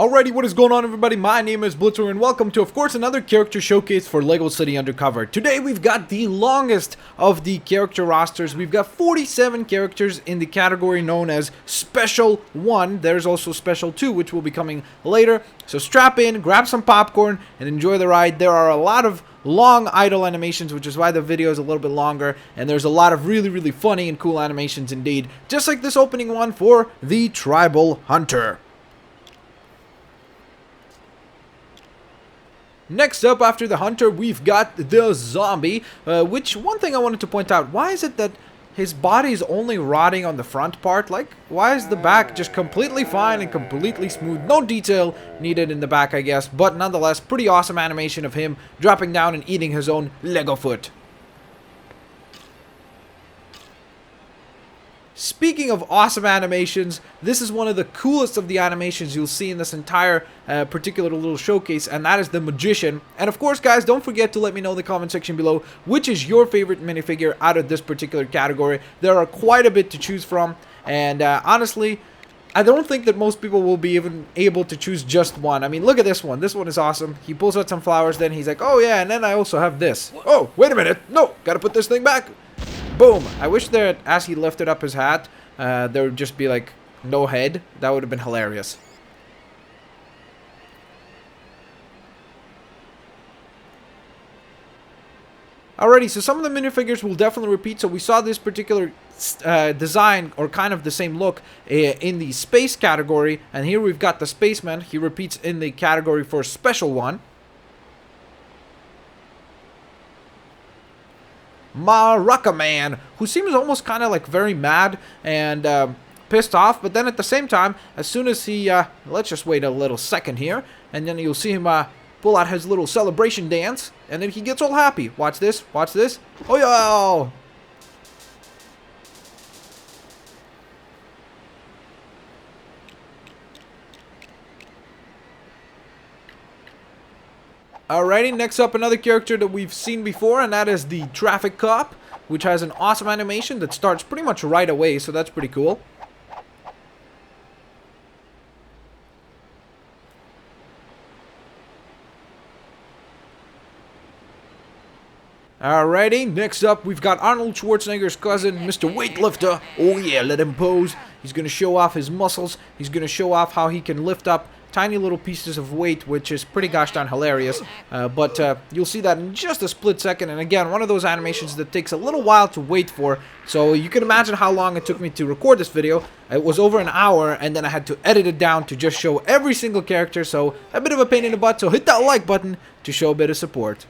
Alrighty, what is going on, everybody? My name is Blitzwinger and welcome to, of course, another character showcase for LEGO City Undercover. Today we've got the longest of the character rosters. We've got 47 characters in the category known as Special 1. There's also Special 2, which will be coming later. So strap in, grab some popcorn, and enjoy the ride. There are a lot of long idle animations, which is why the video is a little bit longer, and there's a lot of really funny and cool animations indeed, just like this opening one for the Tribal Hunter. Next up, after the Hunter, we've got the Dills Zombie, which, one thing I wanted to point out, why is it that his body is only rotting on the front part? Like, why is the back just completely fine and completely smooth? No detail needed in the back, I guess, but nonetheless, pretty awesome animation of him dropping down and eating his own Lego foot. Speaking of awesome animations, this is one of the coolest of the animations you'll see in this entire particular little showcase, and that is the Magician. And of course, guys, don't forget to let me know in the comment section below which is your favorite minifigure out of this particular category. There are quite a bit to choose from, and honestly, I don't think that most people will be even able to choose just one. I mean, look at this one. This one is awesome. He pulls out some flowers, then he's like, oh yeah, and then I also have this. Oh, wait a minute. No, gotta put this thing back. Boom! I wish that as he lifted up his hat, there would just be like no head. That would have been hilarious. Alrighty, so some of the minifigures will definitely repeat. So we saw this particular design, or kind of the same look, in the space category. And here we've got the spaceman. He repeats in the category for Special 1. Maraca Man, who seems almost kind of like very mad and pissed off, but then at the same time, as soon as he, let's just wait a little second here, and then you'll see him pull out his little celebration dance, and then he gets all happy. Watch this, watch this. Oh yeah! Alrighty, next up, another character that we've seen before, and that is the Traffic Cop, which has an awesome animation that starts pretty much right away, so that's pretty cool. Alrighty, next up, we've got Arnold Schwarzenegger's cousin, Mr. Weightlifter. Oh yeah, let him pose. He's going to show off his muscles. He's going to show off how he can lift up tiny little pieces of weight, which is pretty gosh darn hilarious. But you'll see that in just a split second. And again, one of those animations that takes a little while to wait for. So you can imagine how long it took me to record this video. It was over an hour, and then I had to edit it down to just show every single character. So a bit of a pain in the butt. So hit that like button to show a bit of support.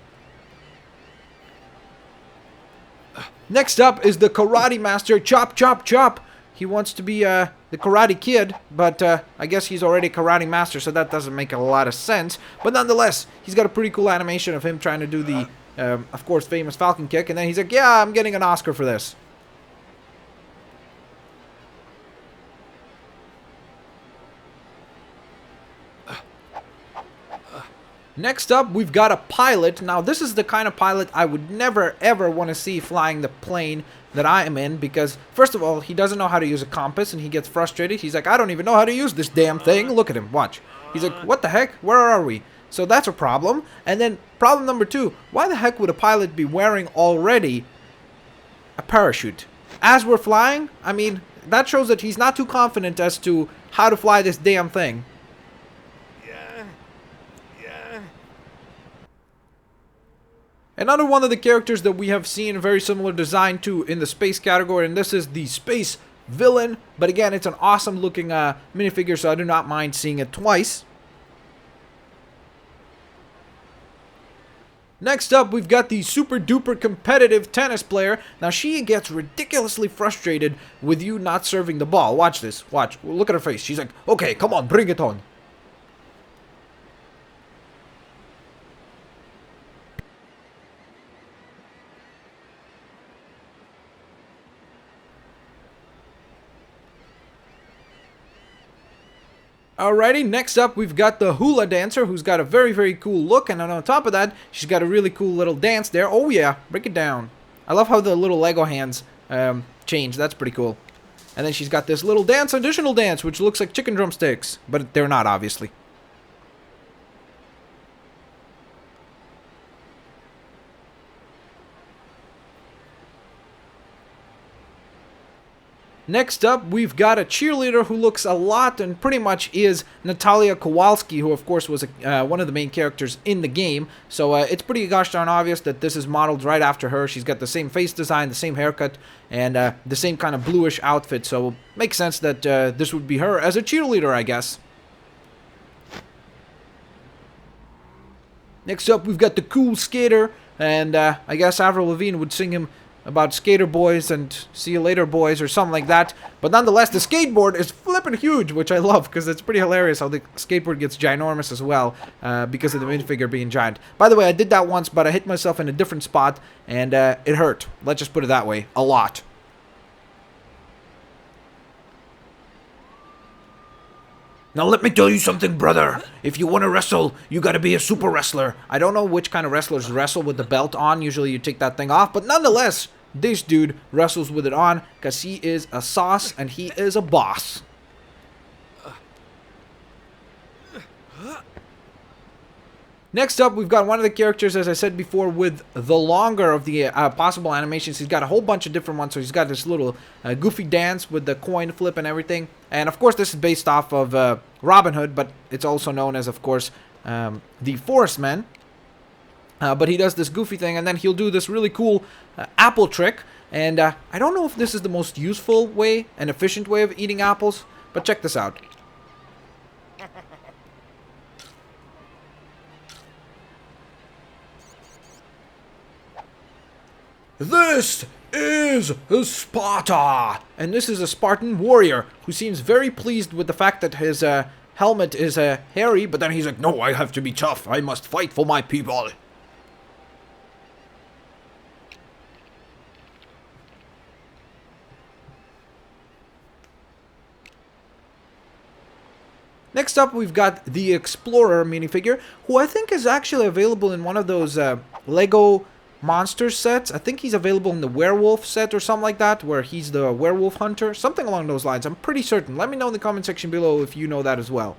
Next up is the Karate Master, Chop Chop Chop. He wants to be the Karate Kid, but I guess he's already Karate Master, so that doesn't make a lot of sense. But nonetheless, he's got a pretty cool animation of him trying to do the, of course, famous Falcon Kick, and then he's like, yeah, I'm getting an Oscar for this. Next up, we've got a pilot. Now, this is the kind of pilot I would never, ever want to see flying the plane that I am in, because, first of all, he doesn't know how to use a compass, and he gets frustrated. He's like, I don't even know how to use this damn thing. Look at him. Watch. He's like, what the heck? Where are we? So that's a problem. And then, problem number two, why the heck would a pilot be wearing already a parachute? As we're flying, I mean, that shows that he's not too confident as to how to fly this damn thing. Another one of the characters that we have seen a very similar design to in the space category, and this is the Space Villain. But again, it's an awesome looking minifigure, so I do not mind seeing it twice. Next up, we've got the super duper competitive tennis player. Now, she gets ridiculously frustrated with you not serving the ball. Watch this. Watch. Look at her face. She's like, okay, come on, bring it on. Alrighty, next up we've got the Hula Dancer, who's got a very cool look, and on top of that, she's got a really cool little dance there. Oh yeah, break it down. I love how the little Lego hands change, that's pretty cool. And then she's got this little dance, additional dance, which looks like chicken drumsticks, but they're not, obviously. Next up, we've got a cheerleader who looks a lot and pretty much is Natalia Kowalski, who of course was one of the main characters in the game. So it's pretty gosh darn obvious that this is modeled right after her. She's got the same face design, the same haircut, and the same kind of bluish outfit. So makes sense that this would be her as a cheerleader, I guess. Next up, we've got the cool skater, and I guess Avril Lavigne would sing him about skater boys and see you later boys or something like that. But nonetheless, the skateboard is flipping huge, which I love because it's pretty hilarious how the skateboard gets ginormous as well because of the minifigure being giant. By the way, I did that once, but I hit myself in a different spot and it hurt. Let's just put it that way. A lot. Now let me tell you something, brother. If you want to wrestle, you gotta be a super wrestler. I don't know which kind of wrestlers wrestle with the belt on. Usually you take that thing off. But nonetheless, this dude wrestles with it on because he is a sauce and he is a boss. Next up, we've got one of the characters, as I said before, with the longer of the possible animations. He's got a whole bunch of different ones. So he's got this little goofy dance with the coin flip and everything. And of course, this is based off of Robin Hood, but it's also known as, of course, the Forest Man. But he does this goofy thing, and then he'll do this really cool apple trick. And I don't know if this is the most useful way and efficient way of eating apples, but check this out. This is Sparta! And this is a Spartan Warrior who seems very pleased with the fact that his helmet is hairy, but then he's like, no, I have to be tough. I must fight for my people. Next up, we've got the Explorer minifigure, who I think is actually available in one of those Lego Monsters sets. I think he's available in the werewolf set or something like that, where he's the werewolf hunter. Something along those lines. I'm pretty certain. Let me know in the comment section below if you know that as well.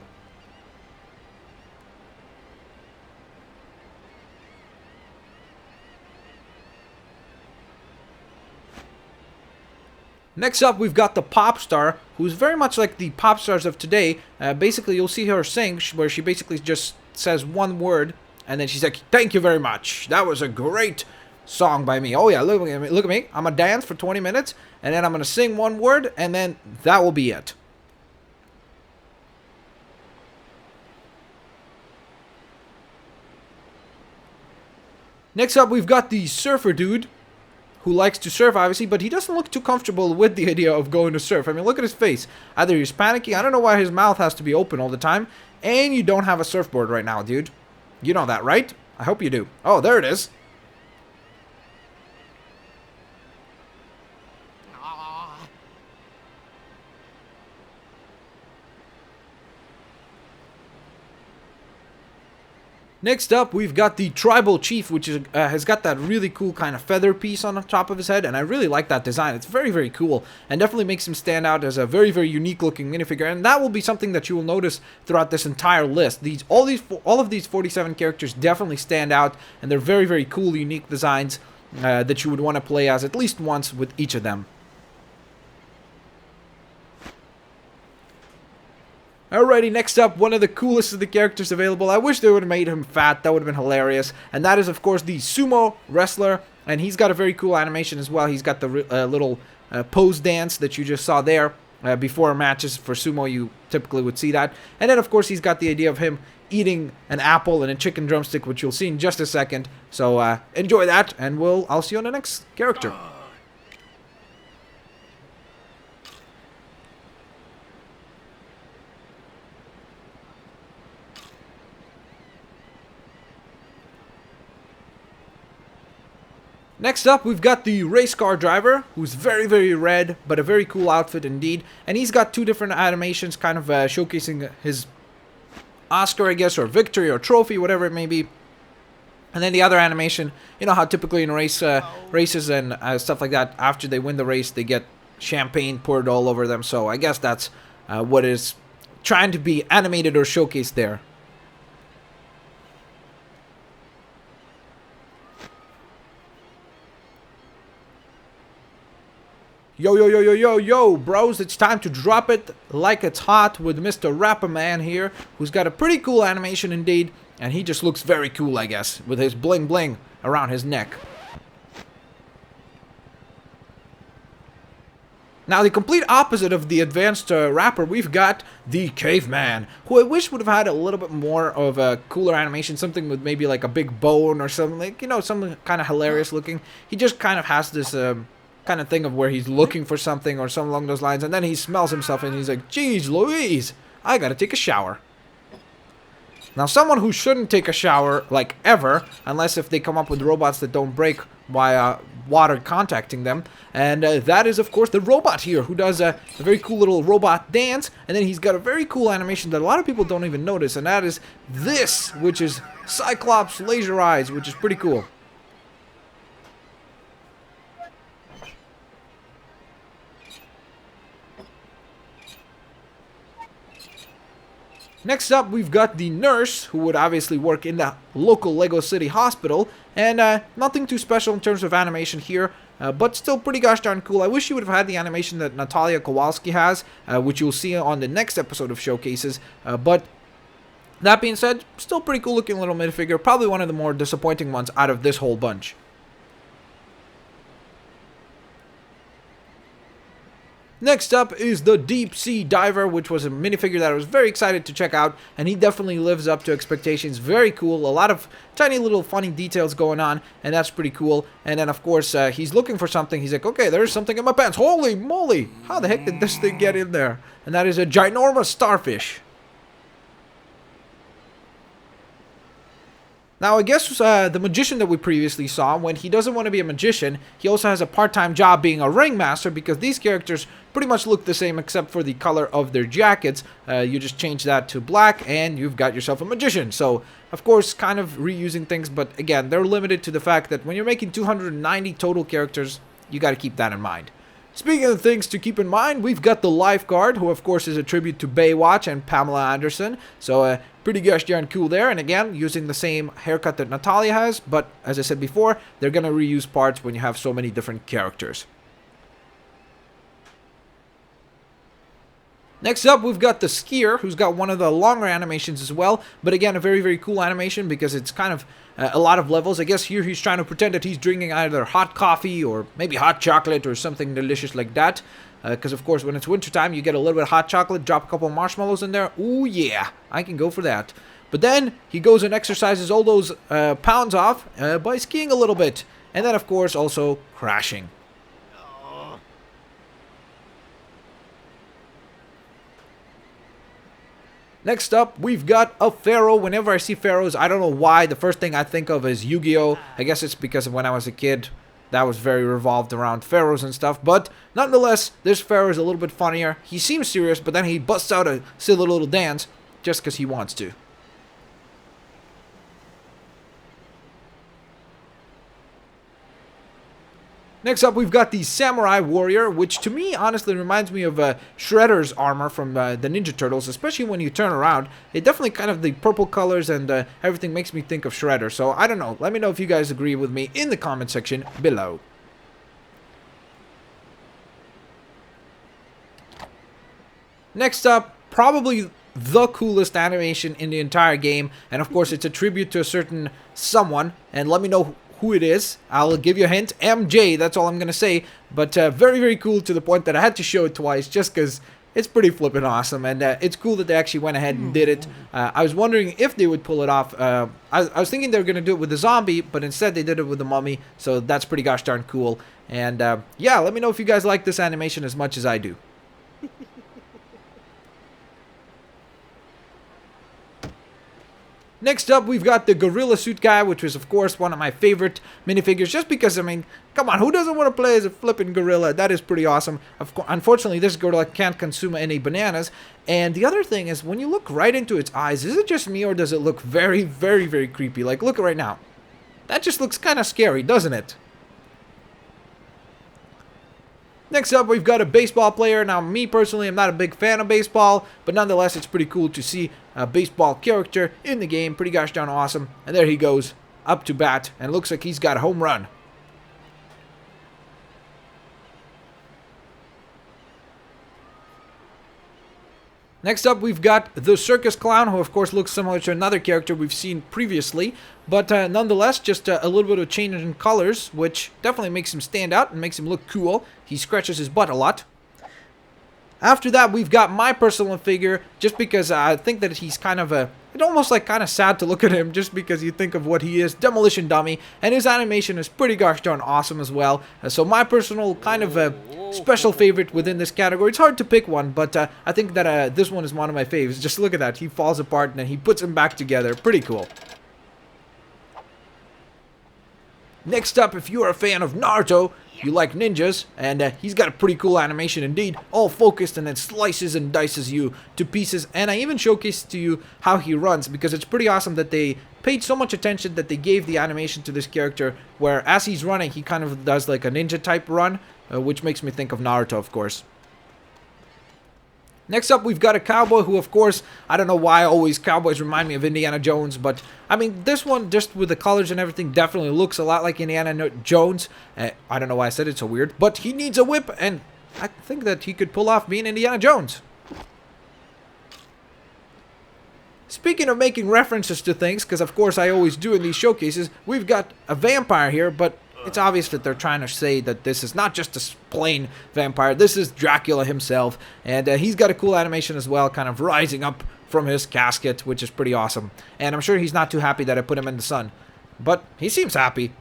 Next up, we've got the pop star, who's very much like the pop stars of today. Basically, you'll see her sing, where she basically just says one word, and then she's like, thank you very much. That was a great song by me. Oh yeah, look at me. Look at me. I'm going to dance for 20 minutes, and then I'm going to sing one word, and then that will be it. Next up, we've got the surfer dude, who likes to surf, obviously, but he doesn't look too comfortable with the idea of going to surf. I mean, look at his face. Either he's panicking, I don't know why his mouth has to be open all the time, and you don't have a surfboard right now, dude. You know that, right? I hope you do. Oh, there it is. Next up, we've got the Tribal Chief, which is, has got that really cool kind of feather piece on the top of his head, and I really like that design. It's very, very cool, and definitely makes him stand out as a very, very unique-looking minifigure, and that will be something that you will notice throughout this entire list. All of these 47 characters definitely stand out, and they're very, very cool, unique designs that you would want to play as at least once with each of them. Alrighty, next up, one of the coolest of the characters available. I wish they would have made him fat. That would have been hilarious. And that is, of course, the sumo wrestler. And he's got a very cool animation as well. He's got the little pose dance that you just saw there. Before matches for sumo, you typically would see that. And then, of course, he's got the idea of him eating an apple and a chicken drumstick, which you'll see in just a second. So enjoy that, and I'll see you on the next character. Next up, we've got the Racecar Driver, who's very, very red, but a very cool outfit indeed. And he's got two different animations, kind of showcasing his Oscar, I guess, or victory, or trophy, whatever it may be. And then the other animation, you know how typically in races and stuff like that, after they win the race, they get champagne poured all over them. So I guess that's what is trying to be animated or showcased there. Yo, yo, yo, yo, yo, yo, bros, it's time to drop it like it's hot with Mr. Rapper Man here, who's got a pretty cool animation indeed, and he just looks very cool, I guess, with his bling bling around his neck. Now, the complete opposite of the advanced rapper, we've got the Caveman, who I wish would have had a little bit more of a cooler animation, something with maybe like a big bone or something, like, you know, something kind of hilarious looking. He just kind of has this kind of thing of where he's looking for something or something along those lines, and then he smells himself and he's like, geez Louise, I gotta take a shower. Now, someone who shouldn't take a shower, like, ever, unless if they come up with robots that don't break via water contacting them, and that is, of course, the robot here, who does a very cool little robot dance, and then he's got a very cool animation that a lot of people don't even notice, and that is this, which is Cyclops laser eyes, which is pretty cool. Next up, we've got the nurse, who would obviously work in the local Lego City hospital, and nothing too special in terms of animation here, but still pretty gosh darn cool. I wish you would have had the animation that Natalia Kowalski has, which you'll see on the next episode of Showcases, but that being said, still pretty cool looking little minifigure, probably one of the more disappointing ones out of this whole bunch. Next up is the Deep Sea Diver, which was a minifigure that I was very excited to check out, and he definitely lives up to expectations. Very cool, a lot of tiny little funny details going on, and that's pretty cool. And then, of course, he's looking for something. He's like, okay, there's something in my pants. Holy moly, how the heck did this thing get in there? And that is a ginormous starfish. Now, I guess the magician that we previously saw, when he doesn't want to be a magician, he also has a part-time job being a ringmaster, because these characters pretty much look the same except for the color of their jackets. You just change that to black and you've got yourself a magician. So, of course, kind of reusing things, but again, they're limited to the fact that when you're making 290 total characters, you got to keep that in mind. Speaking of things to keep in mind, we've got the Lifeguard, who of course is a tribute to Baywatch and Pamela Anderson, so pretty gosh darn cool there, and again, using the same haircut that Natalia has, but as I said before, they're gonna reuse parts when you have so many different characters. Next up, we've got the Skier, who's got one of the longer animations as well, but again, a very, very cool animation because it's kind of a lot of levels. I guess here he's trying to pretend that he's drinking either hot coffee or maybe hot chocolate or something delicious like that. Because, of course, when it's wintertime, you get a little bit of hot chocolate, drop a couple of marshmallows in there. Ooh, yeah, I can go for that. But then he goes and exercises all those pounds off by skiing a little bit. And then, of course, also crashing. Next up, we've got a Pharaoh. Whenever I see Pharaohs, I don't know why, the first thing I think of is Yu-Gi-Oh! I guess it's because of when I was a kid, that was very revolved around Pharaohs and stuff. But nonetheless, this Pharaoh is a little bit funnier. He seems serious, but then he busts out a silly little dance just because he wants to. Next up, we've got the Samurai Warrior, which to me, honestly, reminds me of Shredder's armor from the Ninja Turtles, especially when you turn around. It definitely kind of, the purple colors and everything makes me think of Shredder. So, I don't know. Let me know if you guys agree with me in the comment section below. Next up, probably the coolest animation in the entire game. And, of course, it's a tribute to a certain someone. And let me know who it is. I'll give you a hint. MJ, that's all I'm gonna say. But very, very cool to the point that I had to show it twice just because it's pretty flippin' awesome. And it's cool that they actually went ahead and did it. I was wondering if they would pull it off. I was thinking they were gonna do it with the zombie, but instead they did it with the mummy. So that's pretty gosh darn cool. And yeah, let me know if you guys like this animation as much as I do. Next up, we've got the Gorilla Suit guy, which was, of course, one of my favorite minifigures, just because, I mean, come on, who doesn't want to play as a flippin' gorilla? That is pretty awesome. Unfortunately, this gorilla can't consume any bananas. And the other thing is, when you look right into its eyes, is it just me, or does it look very, very, very creepy? Like, look right now. That just looks kind of scary, doesn't it? Next up, we've got a baseball player. Now, me personally, I'm not a big fan of baseball, but nonetheless, it's pretty cool to see a baseball character in the game. Pretty gosh darn awesome. And there he goes, up to bat, and looks like he's got a home run. Next up, we've got the Circus Clown, who of course looks similar to another character we've seen previously, but nonetheless, just a little bit of change in colors, which definitely makes him stand out and makes him look cool. He scratches his butt a lot. After that, we've got my personal figure, just because I think that he's kind of it's almost like kind of sad to look at him, just because you think of what he is, Demolition Dummy, and his animation is pretty gosh darn awesome as well. So my personal kind of special favorite within this category. It's hard to pick one, but I think that this one is one of my faves. Just look at that. He falls apart and then he puts him back together. Pretty cool. Next up, if you are a fan of Nardo, you like ninjas, and he's got a pretty cool animation indeed, all focused and then slices and dices you to pieces. And I even showcased to you how he runs, because it's pretty awesome that they paid so much attention that they gave the animation to this character, where as he's running, he kind of does like a ninja type run, which makes me think of Naruto, of course. Next up, we've got a cowboy who, of course, I don't know why always cowboys remind me of Indiana Jones, but I mean, this one, just with the colors and everything, definitely looks a lot like Indiana Jones. I don't know why I said it so weird, but he needs a whip, and I think that he could pull off being Indiana Jones. Speaking of making references to things, because of course I always do in these showcases, we've got a vampire here, but it's obvious that they're trying to say that this is not just a plain vampire. This is Dracula himself, and he's got a cool animation as well, kind of rising up from his casket, which is pretty awesome. And I'm sure he's not too happy that I put him in the sun, but he seems happy.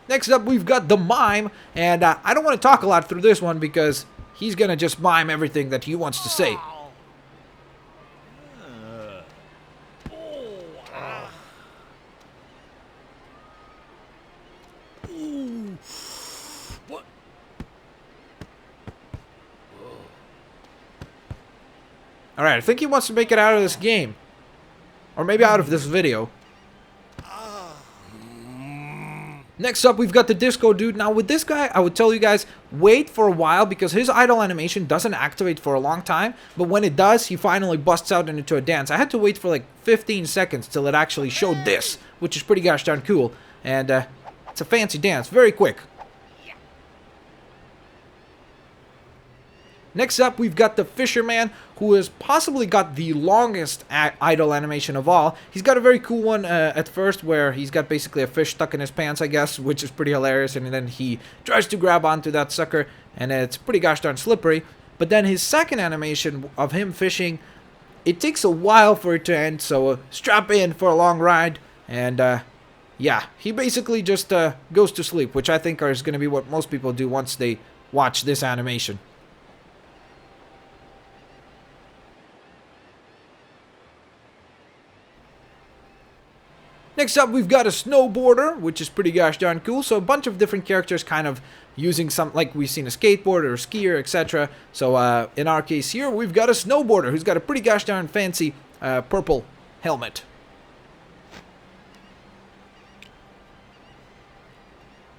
Next up, we've got the Mime, and I don't want to talk a lot through this one because he's going to just mime everything that he wants to say. Alright, I think he wants to make it out of this game. Or maybe out of this video. Next up, we've got the Disco Dude. Now, with this guy, I would tell you guys, wait for a while, because his idle animation doesn't activate for a long time. But when it does, he finally busts out into a dance. I had to wait for like 15 seconds till it actually showed this, which is pretty gosh darn cool. And it's a fancy dance, very quick. Next up, we've got the Fisherman, who has possibly got the longest idle animation of all. He's got a very cool one at first, where he's got basically a fish stuck in his pants, I guess, which is pretty hilarious, and then he tries to grab onto that sucker, and it's pretty gosh darn slippery. But then his second animation of him fishing, it takes a while for it to end, so strap in for a long ride, and yeah, he basically just goes to sleep, which I think is going to be what most people do once they watch this animation. Next up, we've got a Snowboarder, which is pretty gosh darn cool. So a bunch of different characters kind of using some, like we've seen a skateboarder or skier, etc. So in our case here, we've got a Snowboarder who's got a pretty gosh darn fancy purple helmet.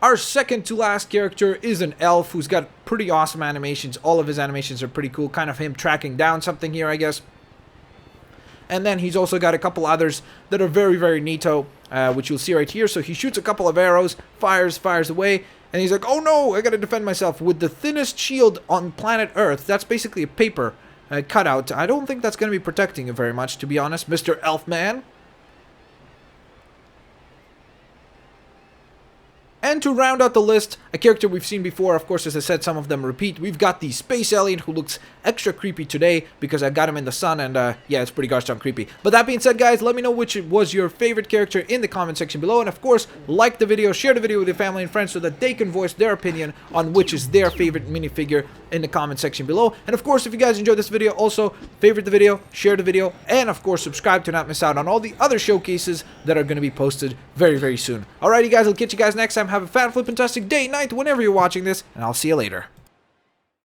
Our second to last character is an elf who's got pretty awesome animations. All of his animations are pretty cool. Kind of him tracking down something here, I guess. And then he's also got a couple others that are very, very neato, which you'll see right here. So he shoots a couple of arrows, fires away, and he's like, oh no, I gotta defend myself with the thinnest shield on planet Earth. That's basically a paper cutout. I don't think that's gonna be protecting you very much, to be honest, Mr. Elfman. And to round out the list, a character we've seen before, of course, as I said, some of them repeat. We've got the Space Alien, who looks extra creepy today because I got him in the sun, and yeah, it's pretty gosh darn creepy. But that being said, guys, let me know which was your favorite character in the comment section below. And of course, like the video, share the video with your family and friends so that they can voice their opinion on which is their favorite minifigure in the comment section below. And of course, if you guys enjoyed this video, also favorite the video, share the video, and of course, subscribe to not miss out on all the other showcases that are going to be posted very, very soon. Alrighty, guys, I'll catch you guys next time. Have a fan-flippin-tastic day, night, whenever you're watching this, and I'll see you later.